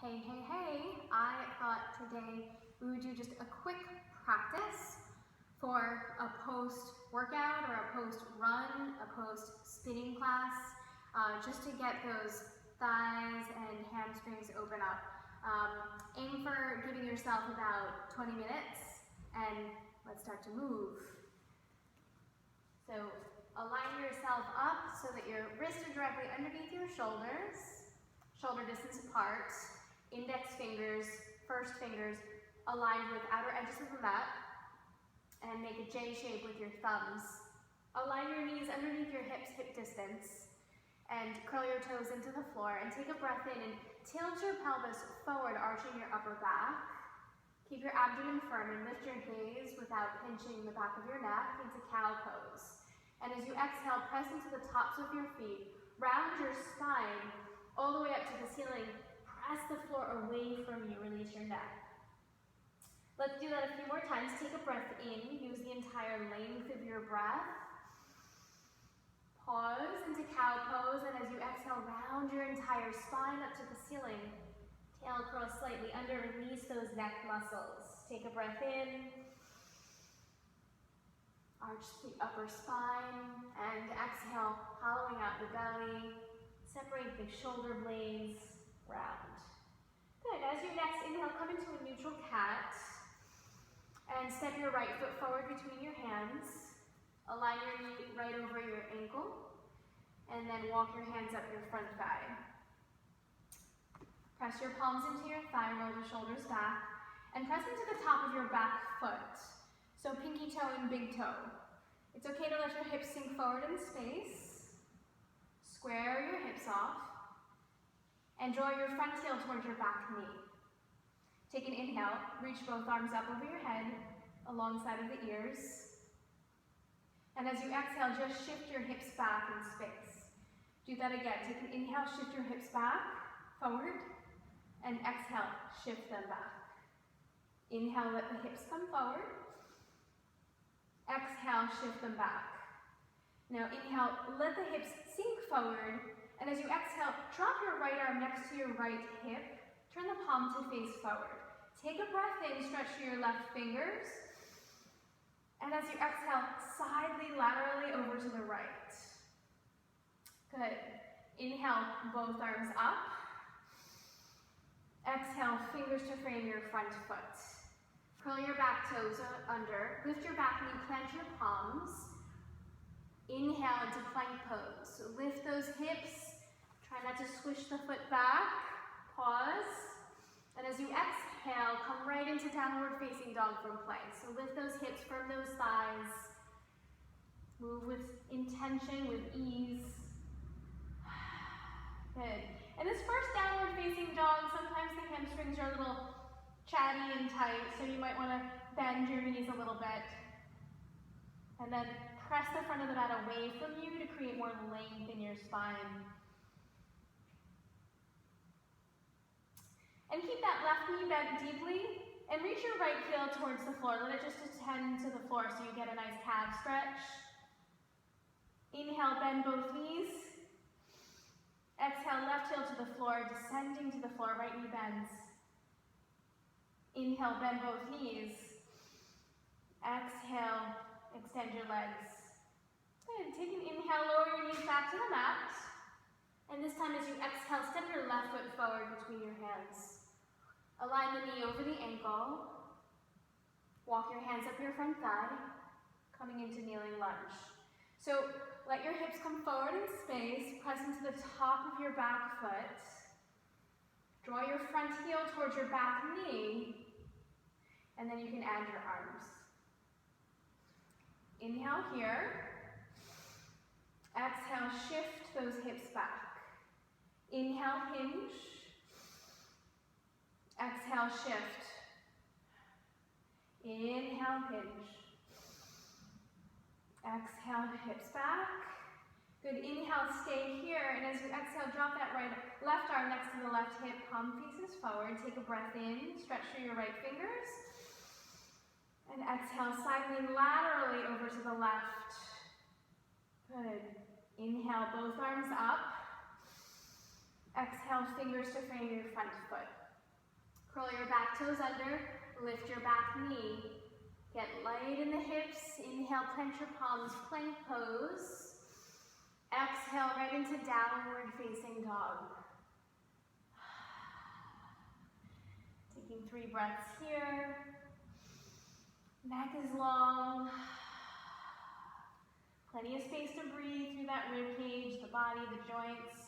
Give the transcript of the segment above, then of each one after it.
Hey, hey, hey, I thought today we would do just a quick practice for a post-workout or a post-run, a post-spinning class, just to get those thighs and hamstrings open up. Aim for giving yourself about 20 minutes and let's start to move. So align yourself up so that your wrists are directly underneath your shoulders, shoulder distance apart. Index fingers, first fingers aligned with outer edges of the mat, and make a J shape with your thumbs. Align your knees underneath your hips, hip distance, and curl your toes into the floor, and take a breath in and tilt your pelvis forward, arching your upper back. Keep your abdomen firm and lift your gaze without pinching the back of your neck into cow pose. And as you exhale, press into the tops of your feet, round your spine all the way up to the ceiling. Press the floor away from you, release your neck. Let's do that a few more times. Take a breath in, use the entire length of your breath. Pause into cow pose, and as you exhale, round your entire spine up to the ceiling. Tail curl slightly under, release those neck muscles. Take a breath in. Arch the upper spine, and exhale, hollowing out the belly. Separate the shoulder blades, round. Good, as you next inhale, come into a neutral cat, and step your right foot forward between your hands. Align your knee right over your ankle, and then walk your hands up your front thigh. Press your palms into your thigh, roll the shoulders back, and press into the top of your back foot. So pinky toe and big toe. It's okay to let your hips sink forward in space. Square your hips off, and draw your front heel towards your back knee. Take an inhale, reach both arms up over your head, alongside of the ears. And as you exhale, just shift your hips back in space. Do that again. Take an inhale, shift your hips back, forward, and exhale, shift them back. Inhale, let the hips come forward. Exhale, shift them back. Now inhale, let the hips sink forward, and as you exhale, drop your right arm next to your right hip, turn the palm to face forward. Take a breath in, stretch through your left fingers, and as you exhale, sidely laterally over to the right. Good. Inhale, both arms up. Exhale, fingers to frame your front foot. Curl your back toes under, lift your back knee, plant your palms. Inhale into plank pose. So lift those hips, try not to squish the foot back, pause. And as you exhale, come right into downward facing dog from plank. So lift those hips, firm those thighs. Move with intention, with ease. Good. In this first downward facing dog, sometimes the hamstrings are a little chatty and tight, so you might want to bend your knees a little bit. And then press the front of the mat away from you to create more length in your spine. And keep that left knee bent deeply, and reach your right heel towards the floor. Let it just attend to the floor so you get a nice calf stretch. Inhale, bend both knees. Exhale, left heel to the floor, descending to the floor, right knee bends. Inhale, bend both knees. Exhale, extend your legs. Good. Take an inhale, lower your knees back to the mat. And this time as you exhale, step your left foot forward between your hands. Align the knee over the ankle. Walk your hands up your front thigh, coming into kneeling lunge. So let your hips come forward in space, press into the top of your back foot. Draw your front heel towards your back knee, and then you can add your arms. Inhale here. Exhale, shift those hips back. Inhale, hinge. Exhale, shift. Inhale, hinge. Exhale, hips back. Good, inhale, stay here, and as you exhale, drop that left arm next to the left hip, palm faces forward. Take a breath in, stretch through your right fingers. And exhale, sidling laterally over to the left. Good. Inhale, both arms up. Exhale, fingers to frame your front foot. Curl your back toes under, lift your back knee. Get light in the hips. Inhale, plant your palms, plank pose. Exhale right into downward facing dog. Taking 3 breaths here. Neck is long. Plenty of space to breathe through that rib cage, the body, the joints.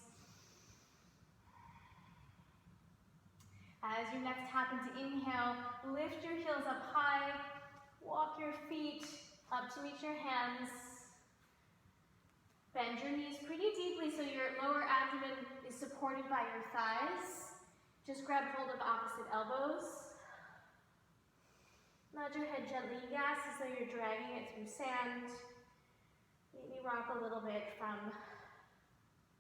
As you next happen to inhale, lift your heels up high. Walk your feet up to meet your hands. Bend your knees pretty deeply so your lower abdomen is supported by your thighs. Just grab hold of opposite elbows. Nod your head gently yes as though you're dragging it through sand. Maybe rock a little bit from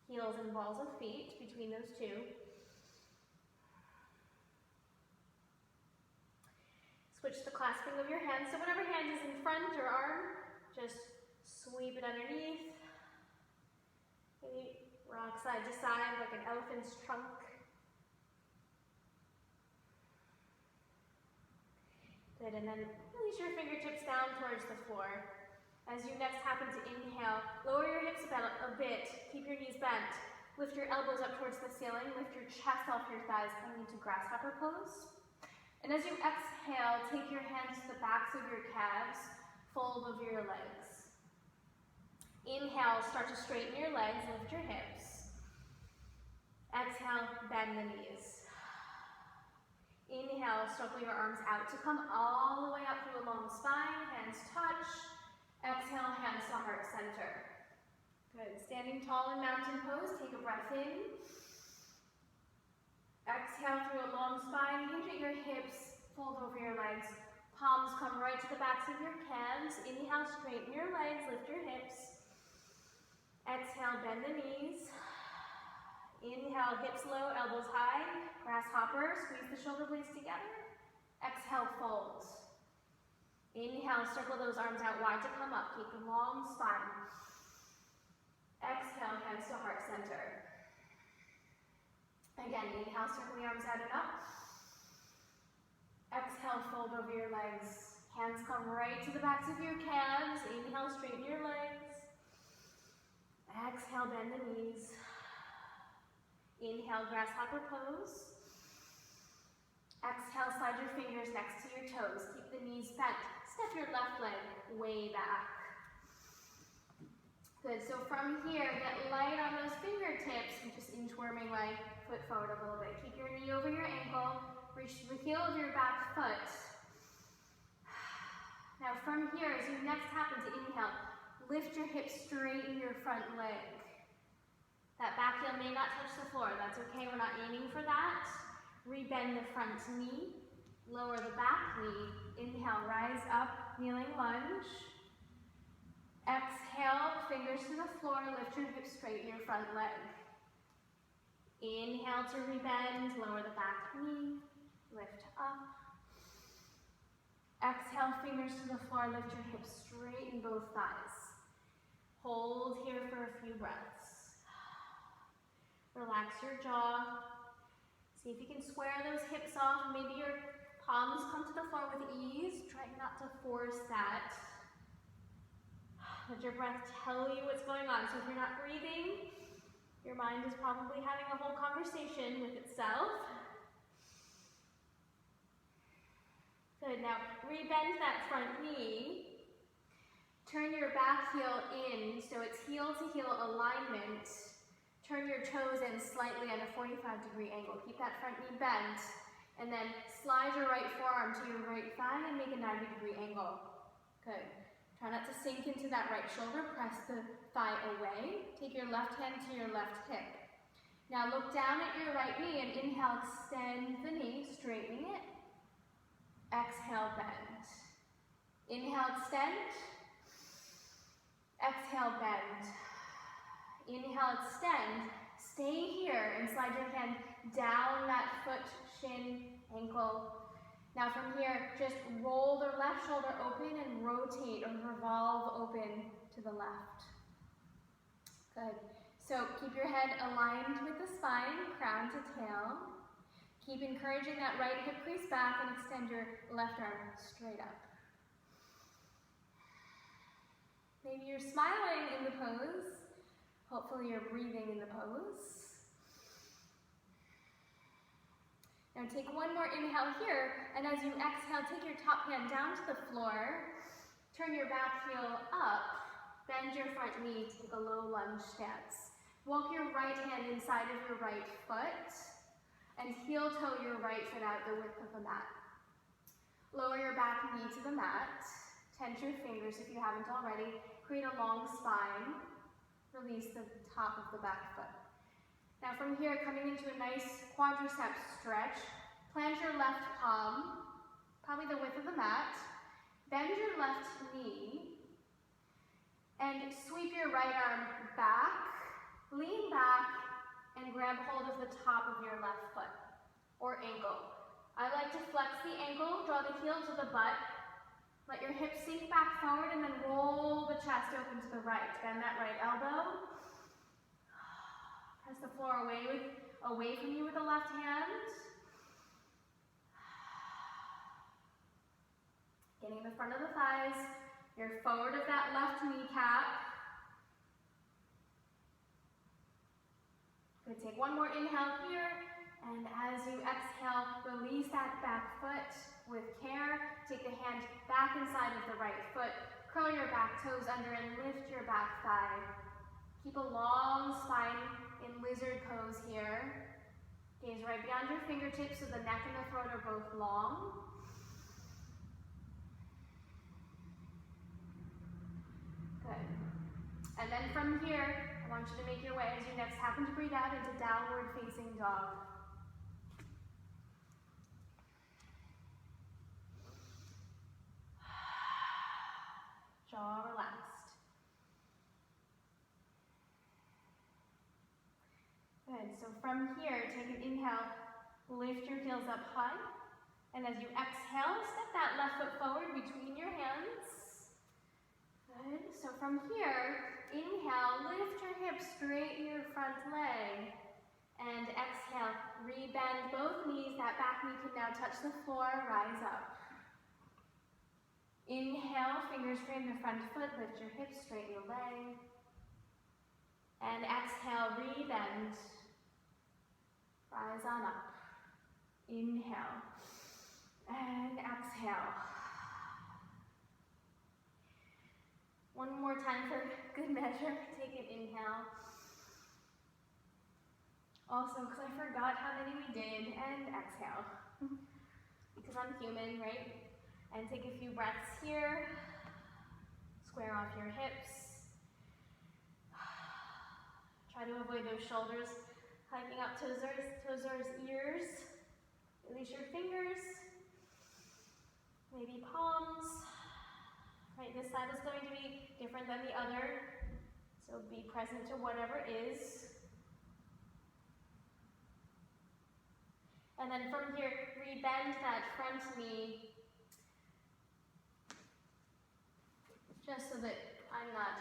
heels and balls of feet between those two. Switch the clasping of your hands. So whatever hand is in front or arm, just sweep it underneath. Maybe rock side to side like an elephant's trunk. Good, and then release your fingertips down towards the floor. As you next happen to inhale, lower your hips a bit. Keep your knees bent. Lift your elbows up towards the ceiling. Lift your chest off your thighs, coming into grasshopper pose. And as you exhale, take your hands to the backs of your calves, fold over your legs. Inhale, start to straighten your legs, lift your hips. Exhale, bend the knees. Inhale, circle your arms out to come all the way up through a long spine, hands touch. Exhale, hands to heart center. Good, standing tall in mountain pose, take a breath in. Exhale through a long spine, hinge at your hips, fold over your legs. Palms come right to the backs of your calves. Inhale, straighten your legs, lift your hips. Exhale, bend the knees. Inhale, hips low, elbows high. Grasshopper, squeeze the shoulder blades together. Exhale, fold. Inhale, circle those arms out wide to come up. Keep a long spine. Exhale, hands to heart center. Again, inhale, circle the arms out and up. Exhale, fold over your legs. Hands come right to the backs of your calves. Inhale, straighten your legs. Exhale, bend the knees. Inhale, grasshopper pose. Exhale, slide your fingers next to your toes. Keep the knees bent. Step your left leg way back. Good, so from here, get light on those fingertips and just inchworming my foot forward a little bit. Keep your knee over your ankle, reach to the heel of your back foot. Now from here, as you next happen to inhale, lift your hips, straighten your front leg. That back heel may not touch the floor, that's okay, we're not aiming for that. Rebend the front knee, lower the back knee. Inhale, rise up, kneeling lunge. Exhale, fingers to the floor, lift your hips, straighten your front leg. Inhale to rebend, lower the back knee, lift up. Exhale, fingers to the floor, lift your hips, straighten both thighs. Hold here for a few breaths. Relax your jaw. See if you can square those hips off. Maybe your palms come to the floor with ease. Try not to force that. Let your breath tell you what's going on. So if you're not breathing, your mind is probably having a whole conversation with itself. Good, now rebend that front knee. Turn your back heel in, so it's heel to heel alignment. Turn your toes in slightly at a 45-degree angle. Keep that front knee bent, and then slide your right forearm to your right thigh and make a 90-degree angle. Good. Try not to sink into that right shoulder. Press the thigh away. Take your left hand to your left hip. Now look down at your right knee and inhale, extend the knee, straightening it. Exhale, bend. Inhale, extend. Exhale, bend. Inhale, extend. Stay here and slide your hand down that foot, shin, ankle. Now from here, just roll the left shoulder open and rotate or revolve open to the left. Good. So keep your head aligned with the spine, crown to tail. Keep encouraging that right hip crease back and extend your left arm straight up. Maybe you're smiling in the pose. Hopefully you're breathing in the pose. Now take one more inhale here, and as you exhale, take your top hand down to the floor, turn your back heel up, bend your front knee, take a low lunge stance. Walk your right hand inside of your right foot, and heel toe your right foot out the width of the mat. Lower your back knee to the mat, tense your fingers if you haven't already, create a long spine, release the top of the back foot. Now from here, coming into a nice quadricep stretch, plant your left palm, probably the width of the mat, bend your left knee, and sweep your right arm back, lean back, and grab hold of the top of your left foot, or ankle. I like to flex the ankle, draw the heel to the butt, let your hips sink back forward, and then roll the chest open to the right. Bend that right elbow. Press the floor away from you with the left hand. Getting the front of the thighs. You're forward of that left kneecap. Good, take one more inhale here. And as you exhale, release that back foot with care. Take the hand back inside of the right foot. Curl your back toes under and lift your back thigh. Keep a long spine in lizard pose here. Gaze right beyond your fingertips so the neck and the throat are both long. Good. And then from here, I want you to make your way as you next happen to breathe out into downward facing dog. Jaw relaxed. Good, so from here, take an inhale, lift your heels up high, and as you exhale, step that left foot forward between your hands. Good, so from here, inhale, lift your hips, straighten your front leg, and exhale, rebend both knees, that back knee can now touch the floor, rise up. Inhale, fingers frame the front foot, lift your hips, straighten the leg, and exhale, rebend. Rise on up. Inhale. And exhale. One more time for good measure. Take an inhale. Also, because I forgot how many we did, and exhale. Because I'm human, right? And take a few breaths here. Square off your hips. Try to avoid those shoulders hiking up toes or ears. Release your fingers. Maybe palms. Right, this side is going to be different than the other. So be present to whatever is. And then from here, rebend that front knee. Just so that I'm not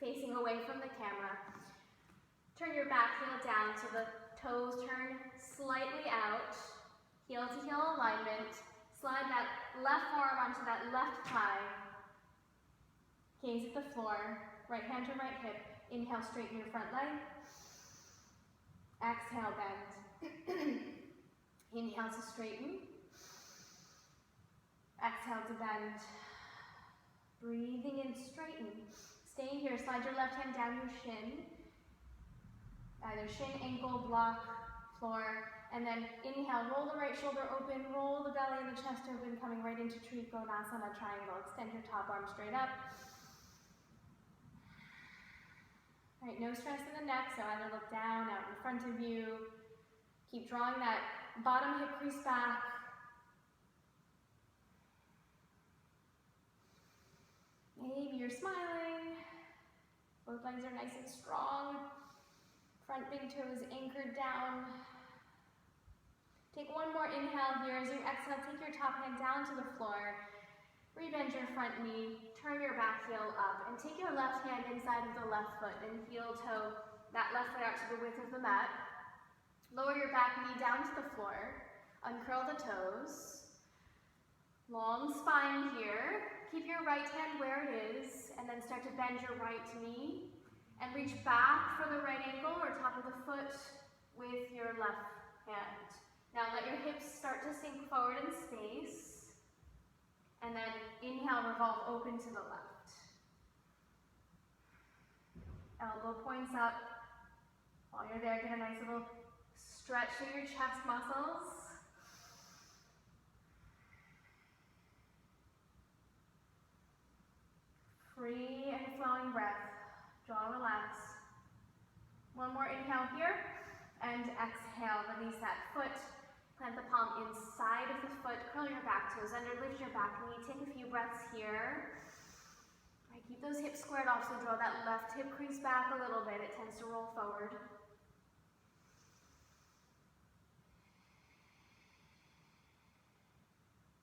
facing away from the camera. Turn your back heel down so the toes turn slightly out. Heel to heel alignment. Slide that left forearm onto that left thigh. Gaze at the floor. Right hand to right hip. Inhale, straighten your front leg. Exhale, bend. Inhale to straighten. Exhale to bend. Breathing in, straighten. Stay here, slide your left hand down your shin. Either shin, ankle, block, floor. And then inhale, roll the right shoulder open, roll the belly and the chest open, coming right into Trikonasana triangle. Extend your top arm straight up. All right, no stress in the neck, so either look down, out in front of you. Keep drawing that bottom hip crease back. Maybe you're smiling. Both legs are nice and strong. Front big toe is anchored down. Take one more inhale here. As you exhale, take your top hand down to the floor. Rebend your front knee. Turn your back heel up. And take your left hand inside of the left foot and heel toe that left foot out to the width of the mat. Lower your back knee down to the floor. Uncurl the toes. Long spine here. Keep your right hand where it is, and then start to bend your right knee and reach back for the right ankle or top of the foot with your left hand. Now let your hips start to sink forward in space, and then inhale, revolve open to the left. Elbow points up. While you're there, get a nice little stretch in your chest muscles. Free and flowing breath. Jaw relax. One more inhale here, and exhale. Release that foot. Plant the palm inside of the foot. Curl your back toes under. Lift your back knee. Take a few breaths here. Right, keep those hips squared off, so draw that left hip crease back a little bit. It tends to roll forward.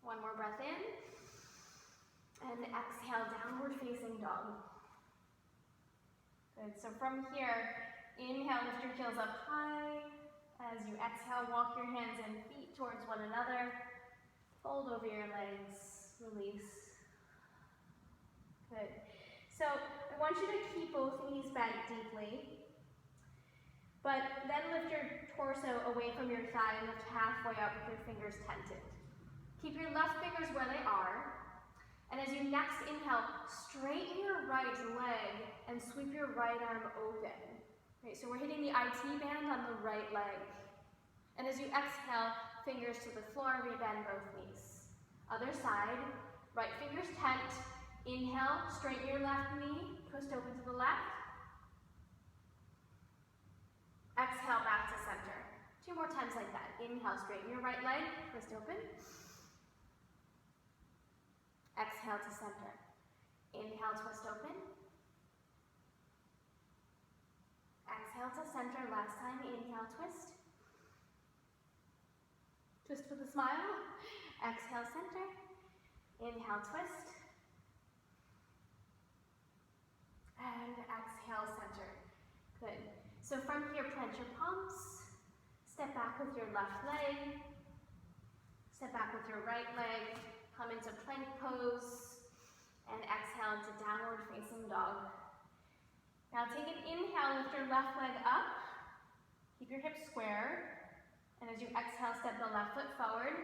One more breath in. And exhale, downward facing dog. Good, so from here, inhale, lift your heels up high. As you exhale, walk your hands and feet towards one another. Fold over your legs, release. Good. So I want you to keep both knees bent deeply, but then lift your torso away from your thigh and lift halfway up with your fingers tented. Keep your left fingers where they are. And as you next inhale, straighten your right leg and sweep your right arm open. Right, so we're hitting the IT band on the right leg. And as you exhale, fingers to the floor, rebend both knees. Other side, right fingers tent. Inhale, straighten your left knee, twist open to the left. Exhale, back to center. 2 more times like that. Inhale, straighten your right leg, twist open. Exhale to center. Inhale, twist open. Exhale to center. Last time, inhale, twist. Twist with a smile. Exhale, center. Inhale, twist. And exhale, center. Good. So from here, plant your palms. Step back with your left leg. Step back with your right leg. Come into plank pose, and exhale into downward facing dog. Now take an inhale, lift your left leg up, keep your hips square, and as you exhale, step the left foot forward,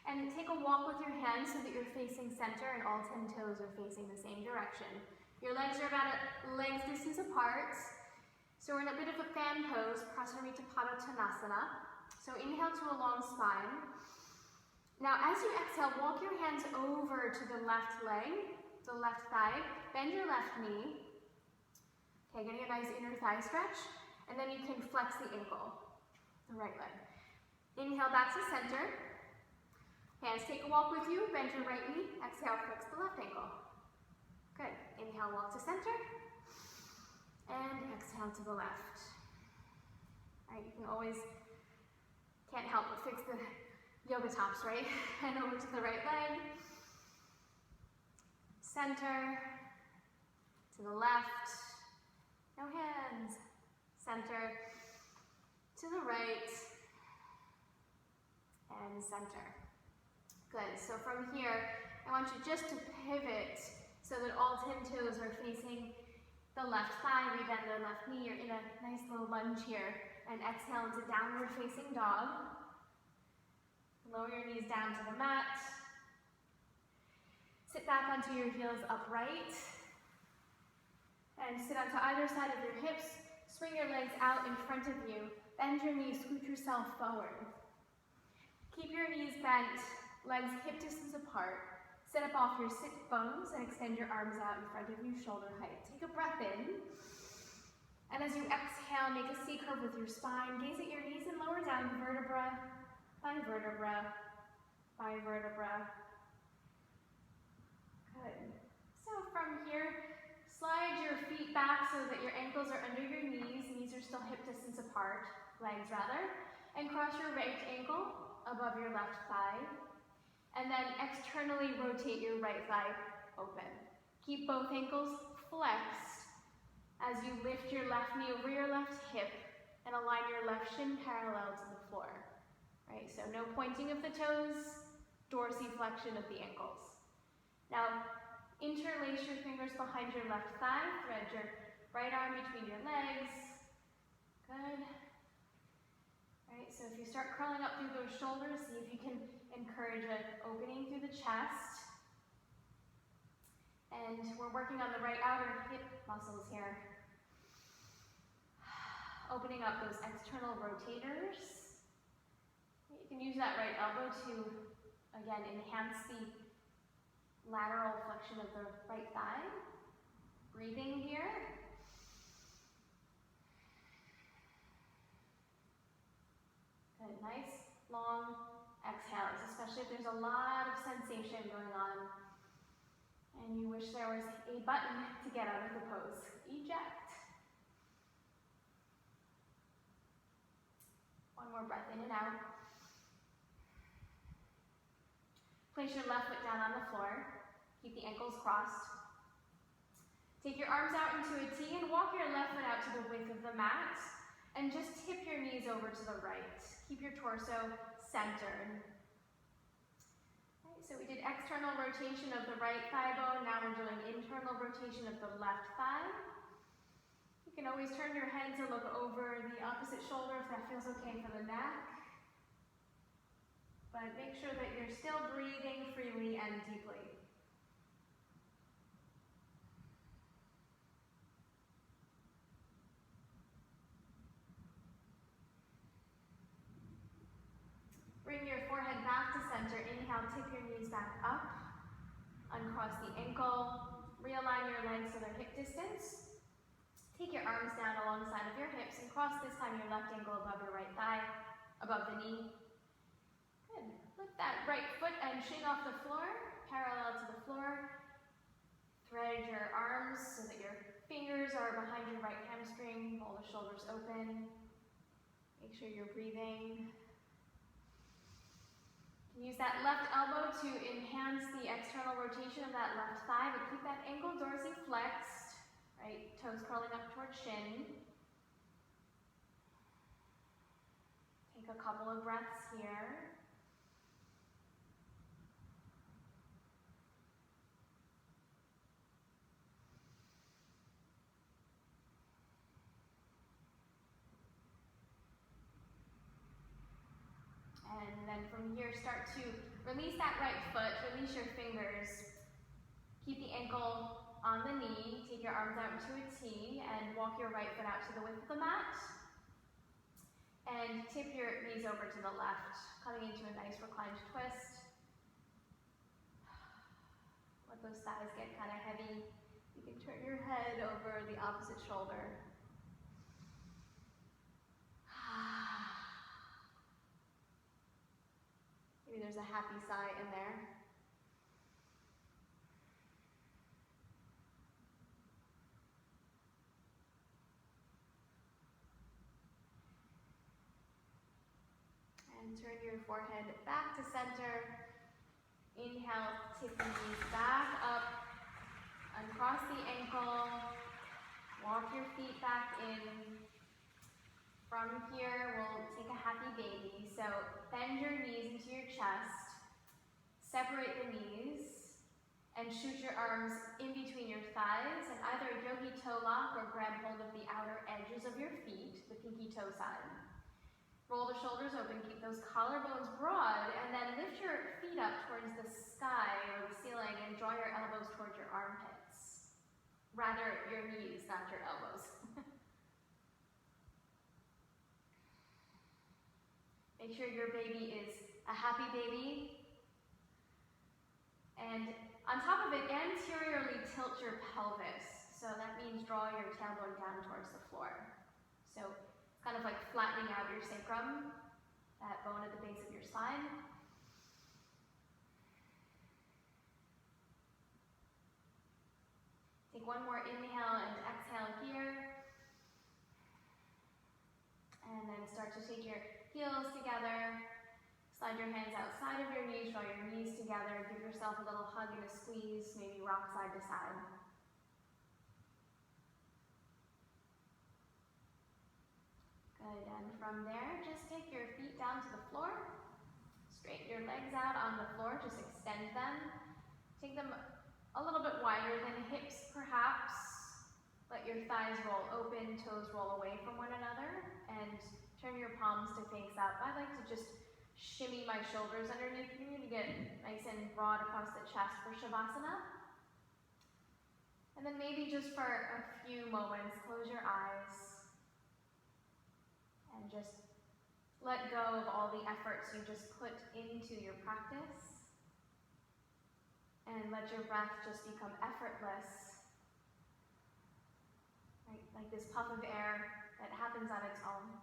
and take a walk with your hands so that you're facing center and all 10 toes are facing the same direction. Your legs are about a length distance apart, so we're in a bit of a fan pose, Prasarita Padottanasana. So inhale to a long spine. Now, as you exhale, walk your hands over to the left leg, the left thigh, bend your left knee. Okay, getting a nice inner thigh stretch, and then you can flex the ankle, the right leg. Inhale back to center. Hands take a walk with you, bend your right knee, exhale, flex the left ankle. Good, inhale, walk to center, and exhale to the left. All right, you can always, can't help but fix the yoga tops, right? And over to the right leg. Center. To the left. No hands. Center. To the right. And center. Good. So from here, I want you just to pivot so that all 10 toes are facing the left thigh. Rebend the left knee. You're in a nice little lunge here. And exhale into downward facing dog. Lower your knees down to the mat. Sit back onto your heels upright. And sit onto either side of your hips. Swing your legs out in front of you. Bend your knees, scoot yourself forward. Keep your knees bent, legs hip distance apart. Sit up off your sit bones and extend your arms out in front of you, shoulder height. Take a breath in. And as you exhale, make a C curve with your spine. Gaze at your knees and lower down vertebra by vertebra, by vertebra. Good. So from here, slide your feet back so that your ankles are under your knees. Knees are still hip distance apart, legs rather. And cross your right ankle above your left thigh. And then externally rotate your right thigh open. Keep both ankles flexed as you lift your left knee over your left hip and align your left shin parallel to the floor. Right, so So no pointing of the toes, dorsiflexion of the ankles. Now, interlace your fingers behind your left thigh, thread your right arm between your legs. Good. All right, so if you start curling up through those shoulders, see if you can encourage an opening through the chest. And we're working on the right outer hip muscles here. Opening up those external rotators. You can use that right elbow to, again, enhance the lateral flexion of the right thigh. Breathing here. Good, nice, long exhales, especially if there's a lot of sensation going on and you wish there was a button to get out of the pose. Eject. One more breath in and out. Place your left foot down on the floor. Keep the ankles crossed. Take your arms out into a T and walk your left foot out to the width of the mat. And just tip your knees over to the right. Keep your torso centered. So we did external rotation of the right thigh bone. Now we're doing internal rotation of the left thigh. You can always turn your head to look over the opposite shoulder if that feels okay for the neck. But make sure that you're still breathing freely and deeply. Bring your forehead back to center. Inhale, tip your knees back up. Uncross the ankle. Realign your legs so they're hip distance. Take your arms down alongside of your hips and cross this time your left ankle above your right thigh, above the knee. Good. Lift that right foot and shin off the floor, parallel to the floor. Thread your arms so that your fingers are behind your right hamstring. Pull the shoulders open. Make sure you're breathing. Use that left elbow to enhance the external rotation of that left thigh, but keep that ankle dorsiflexed, right? Toes curling up towards shin. Take a couple of breaths here. And then from here, start to release that right foot, release your fingers. Keep the ankle on the knee, take your arms out into a T, and walk your right foot out to the width of the mat. And tip your knees over to the left, coming into a nice reclined twist. Let those thighs get kind of heavy. You can turn your head over the opposite shoulder. Maybe there's a happy sigh in there. And turn your forehead back to center. Inhale, tip the knees back up. Uncross the ankle. Walk your feet back in. From here, we'll take a happy baby. So bend your knees into your chest, separate the knees, and shoot your arms in between your thighs, and either a yogi toe lock or grab hold of the outer edges of your feet, the pinky toe side. Roll the shoulders open, keep those collarbones broad, and then lift your feet up towards the sky or the ceiling and draw your elbows towards your armpits. Rather, your knees, not your elbows. Make sure your baby is a happy baby. And on top of it, anteriorly tilt your pelvis. So that means draw your tailbone down towards the floor. So it's kind of like flattening out your sacrum, that bone at the base of your spine. Take one more inhale and exhale here. And then start to take your heels together. Slide your hands outside of your knees, draw your knees together, give yourself a little hug and a squeeze, maybe rock side to side. Good, and from there, just take your feet down to the floor. extend them. Take them a little bit wider than hips perhaps. Let your thighs roll open, toes roll away from one another, and turn your palms to face up. I like to just shimmy my shoulders underneath me to get nice and broad across the chest for Shavasana. And then maybe just for a few moments, close your eyes and just let go of all the efforts you just put into your practice. And let your breath just become effortless. Right? Like this puff of air that happens on its own.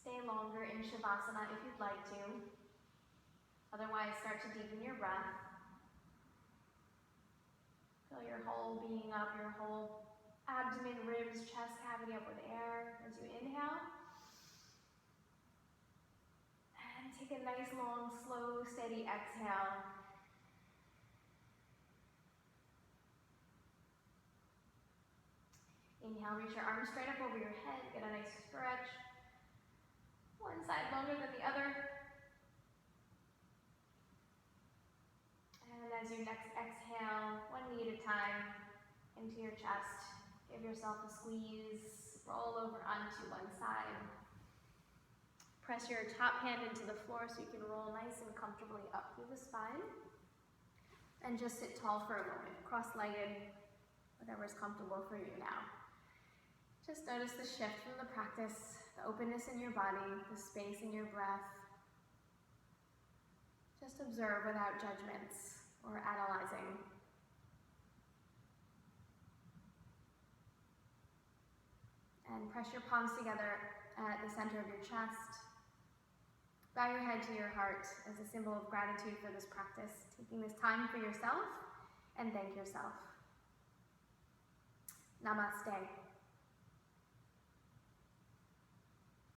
Stay longer in Shavasana if you'd like to. Otherwise, start to deepen your breath. Fill your whole being up, your whole abdomen, ribs, chest cavity up with air as you inhale. And take a nice, long, slow, steady exhale. Inhale, reach your arms straight up over your head, get a nice stretch. One side longer than the other. And as you next exhale, one knee at a time, into your chest. Give yourself a squeeze, roll over onto one side. Press your top hand into the floor so you can roll nice and comfortably up through the spine. And just sit tall for a moment, cross-legged, whatever's comfortable for you now. Just notice the shift from the practice, the openness in your body, the space in your breath. Just observe without judgments or analyzing. And press your palms together at the center of your chest. Bow your head to your heart as a symbol of gratitude for this practice, taking this time for yourself and thank yourself. Namaste.